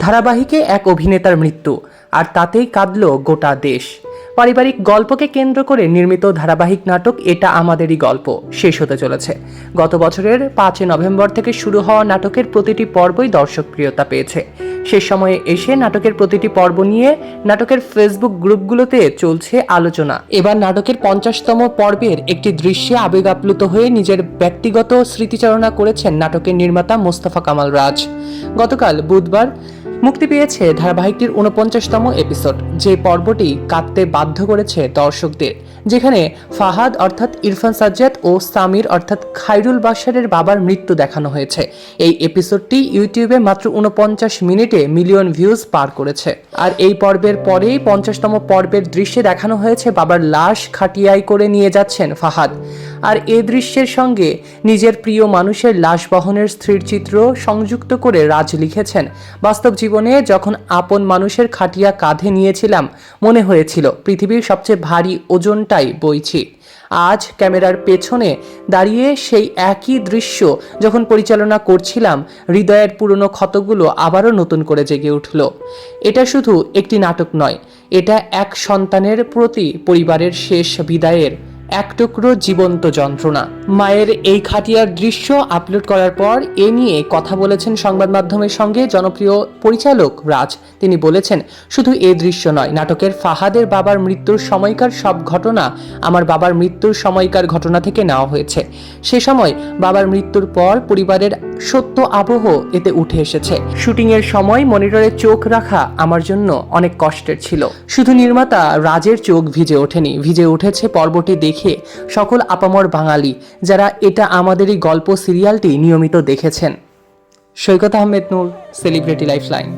ধারাবাহিকে এক অভিনেতার মৃত্যু, আর তাতেই কাঁদল গোটা দেশ। পারিবারিক গল্পকে কেন্দ্র করে নির্মিত ধারাবাহিক নাটক এটা আমাদেরই গল্প শেষ হতে চলেছে। গত বছরের 5 নভেম্বর থেকে শুরু হওয়া নাটকের প্রতিটি পর্বই দর্শকপ্রিয়তা পেয়েছে। শেষ সময়ে এসে নাটকের প্রতিটি পর্ব নিয়ে নাটকের ফেসবুক গ্রুপগুলোতে চলছে আলোচনা। এবার নাটকের 50তম পর্বের একটি দৃশ্যে আবেগ আপ্লুত হয়ে নিজের ব্যক্তিগত স্মৃতিচারণা করেছেন নাটকের নির্মাতা মোস্তফা কামাল রাজ। গতকাল বুধবার মুক্তি পেয়েছে ধারাবাহিকটির 49তম এপিসোড, যে পর্বটি কাঁদতে বাধ্য করেছে দর্শকদের, যেখানে ফাহাদ অর্থাৎ ইরফান সাজ্জাদ ও সামির অর্থাৎ খায়রুল বাশারের বাবার মৃত্যু দেখানো হয়েছে। এই এপিসোডটি ইউটিউবে মাত্র 49 মিনিটে মিলিয়ন ভিউজ পার করেছে। আর এই পর্বের পরেই 50তম পর্বের দৃশ্যে দেখানো হয়েছে বাবার লাশ খাটিয়ায় করে নিয়ে যাচ্ছেন ফাহাদ। আর এই দৃশ্যের সঙ্গে নিজের প্রিয় মানুষের লাশ বহনের স্থির চিত্র সংযুক্ত করে রাজ লিখেছেন, বাস্তব জীবনে যখন আপন মানুষের খাটিয়া কাঁধে নিয়েছিলাম মনে হয়েছিল পৃথিবীর সবচেয়ে ভারী ওজনটাই বইছি। আজ ক্যামেরার পেছনে দাঁড়িয়ে সেই একই দৃশ্য যখন পরিচালনা করছিলাম, হৃদয়ের পুরনো ক্ষতগুলো আবারও নতুন করে জেগে উঠল। এটা শুধু একটি নাটক নয়, এটা এক সন্তানের প্রতি পরিবারের শেষ বিদায়ের এক টুকরো জীবন্ত যন্ত্রণা। মায়ের এই খাটিয়ার দৃশ্য আপলোড করার পর এ নিয়ে কথা বলেছেন সংবাদ মাধ্যমের সঙ্গে জনপ্রিয় পরিচালক রাজ। তিনি বলেছেন, শুধু এই দৃশ্য নয়, নাটকের ফাহাদের বাবার মৃত্যুর সময়কার সব ঘটনা আমার বাবার মৃত্যুর সময়কার ঘটনা থেকে নেওয়া হয়েছে। সে সময় বাবার মৃত্যুর পর পরিবারের সত্য আবহ এতে উঠে এসেছে। শুটিংয়ের সময় মনিটরে চোখ রাখা আমার জন্য অনেক কষ্টের ছিল। শুধু নির্মাতা রাজের চোখ ভিজে ওঠেনি, ভিজে উঠেছে পর্বটি দেখে সকল আপামর বাঙালি যারা এটা আমাদেরই গল্প সিরিয়ালটি নিয়মিত দেখেছেন। সৈকত আহমেদ নূর, সেলিব্রিটি লাইফলাইন।